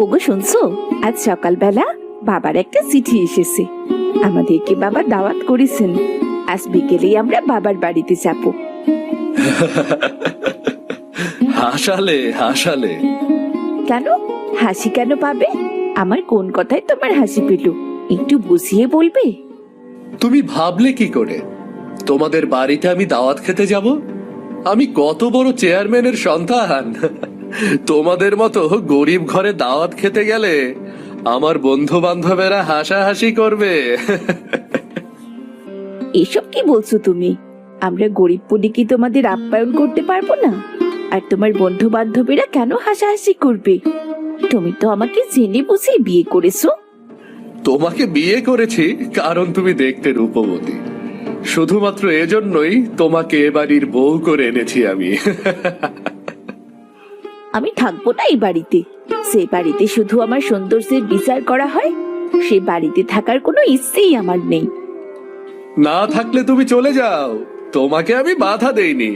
ওগো শুনছো, আজ সকালবেলা বাবার একটা চিঠি এসেছে। আমাদেরকে বাবা দাওয়াত করেছেন। আজ বিকেলেই আমরা বাবার বাড়িতে যাব। হাসালে হাসালে। কেন হাসি কেন পাবে? আমার কোন কথায় তোমার হাসি পেল একটু বুঝিয়ে বলবে? তুমি ভাবলে কি করে তোমাদের বাড়িতে আমি দাওয়াত খেতে যাব? আমি কত বড় চেয়ারম্যানের সন্তান। তোমাদের মতো গরিব ঘরে দাওয়াত খেতে গেলে আমার বন্ধু বান্ধবেরা হাসাহাসি করবে। এসব কি বলছো তুমি? আমরা গরিব বলে কি তোমাদের আপ্যায়ন করতে পারবো না? আর তোমার বন্ধু বান্ধবীরা কেন হাসাহাসি করবে? তুমি তো আমাকে জেনে বুঝে বিয়ে করেছো। তোমাকে বিয়ে করেছি কারণ তুমি দেখতে রূপবতী। শুধুমাত্র এজন্যই তোমাকে এ বাড়ির বউ করে এনেছি আমি। আমি থাকবো না এই বাড়িতে। সে বাড়িতে শুধু আমার সৌন্দর্যের বিচার করা হয়, সে বাড়িতে থাকার কোনো ইচ্ছেই আমার নেই। না থাকলে তুমি চলে যাও, তোমাকে আমি বাধা দেইনি।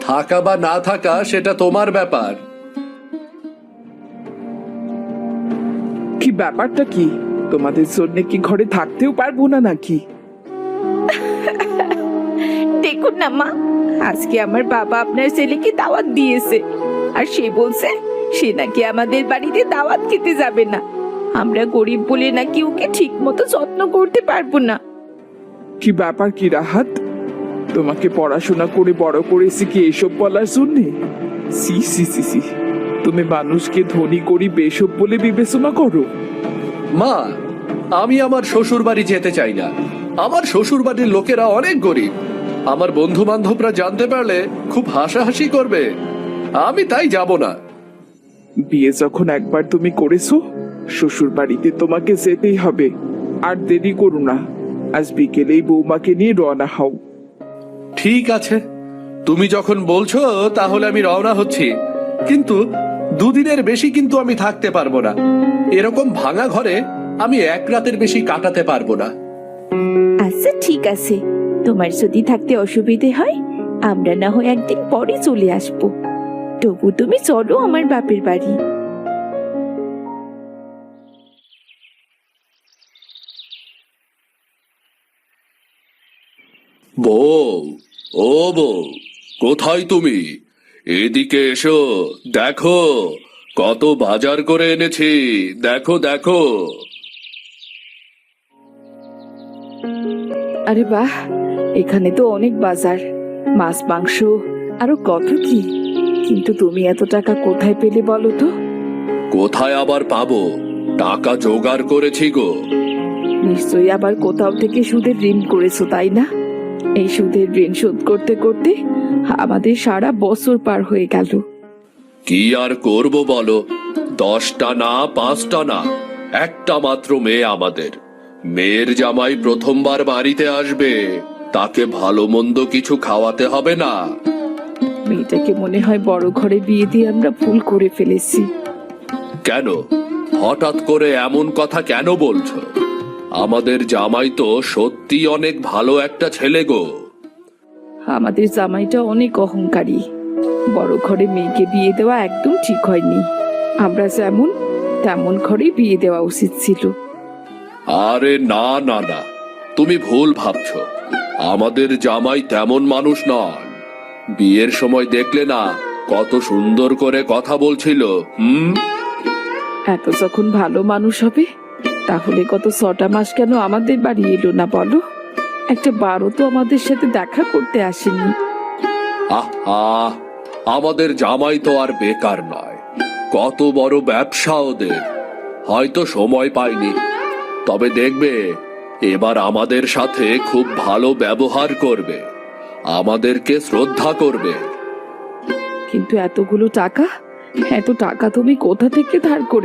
থাকা বা না থাকা সেটা তোমার ব্যাপার। কি ব্যাপারটা কি? তোমাদের জন্য কি ঘরে থাকতেও পারবো না নাকি? দেখুন না মা, আজকে আমার বাবা আপনার ছেলেকে দাওয়াত দিয়েছে, আর সে বলছে সে নাকি আমাদের বাড়িতে দাওয়াত খেতে যাবে না। আমরা গরিব বলে নাকি ওকে ঠিক মতো যত্ন করতে পারবো না। কি ব্যাপার কি রাহাত? তোমাকে পড়াশোনা করে বড় করেছি কি এসব বলার জন্যে? সি সি সি সি, তুমি মানুষকে ধনী গরিব এসব বলে বিবেচনা করো? মা, আমি আমার শ্বশুর বাড়ি যেতে চাই না। আমার শ্বশুর বাড়ির লোকেরা অনেক গরিব। আমার বন্ধু বান্ধবরা জানতে পারলে খুব হাসাহাসি করবে। আমি তাই যাব না। বিয়ে যখন একবার তুমি করেছো, শ্বশুর বাড়িতে তোমাকে যেতেই হবে। আর দেরি করো না, আজ বিকেলেই বৌমাকে নিয়ে রওনা হও। ঠিক আছে, তুমি যখন বলছো তাহলে আমি রওনা হচ্ছি। কিন্তু দুদিনের বেশি কিন্তু আমি থাকতে পারবো না। এরকম ভাঙা ঘরে আমি এক রাতের বেশি কাটাতে পারবো না। আচ্ছা ঠিক আছে, তোমার যদি থাকতে অসুবিধে হয় আমরা না হয় একদিন পরে চলে আসবো। তবু তুমি চলো আমার বাপের বাড়ি। বউ, ও বউ, কোথায় তুমি? এদিকে এসো, দেখো কত বাজার করে এনেছি। দেখো দেখো। আরে বাহ, এখানে তো অনেক বাজার, মাছ মাংস আরো কত কি। কিন্তু তুমি এত টাকা কোথায় পেলে বলো তো? কোথায় আবার পাবো? টাকা জোগাড় করেছি গো। নিশ্চয়ই আবার কোথাও থেকে সুদের ঋণ করেছো, তাই না? এই সুদের ঋণ শোধ করতে করতে আমাদের সারা বছর পার হয়ে গেল। কি আর করব বলো? 10টা না 5টা না, একটা মাত্র মেয়ে আমাদের। মেয়ের জামাই প্রথমবার বাড়িতে আসবে, তাকে ভালো মন্দ কিছু খাওয়াতে হবে না? মেয়েটাকে মনে হয় বড় ঘরে বিয়ে দিয়ে আমরা ভুল করে ফেলেছি। কেন হঠাৎ করে এমন কথা কেন বলছো? আমাদের জামাই তো সত্যি অনেক ভালো একটা ছেলে গো। আমাদের জামাইটা অনেক অহংকারী। বড় ঘরে মেয়েকে বিয়ে দেওয়া একদম ঠিক হয়নি। আমরা যেমন তেমন ঘরে বিয়ে দেওয়া উচিত ছিল। আরে না না না, তুমি ভুল ভাবছো। আমাদের জামাই তেমন মানুষ নন। বিয়ের সময় দেখলে না কত সুন্দর করে কথা বলছিল। এত যখন ভালো মানুষ হবে তাহলে গত 6টা মাস কেন আমাদের বাড়ি এলো না বলো? একটা বারও তো আমাদের সাথে দেখা করতে আসেনি। আহা, আমাদের জামাই তো আর বেকার নয়। কত বড় ব্যবসা ওদের, হয়তো সময় পায়নি। তবে দেখবে এবার আমাদের সাথে খুব ভালো ব্যবহার করবে, আমাদেরকে শ্রদ্ধা করবে। কিন্তু এত টাকা তুমি কোথা থেকে ধার করে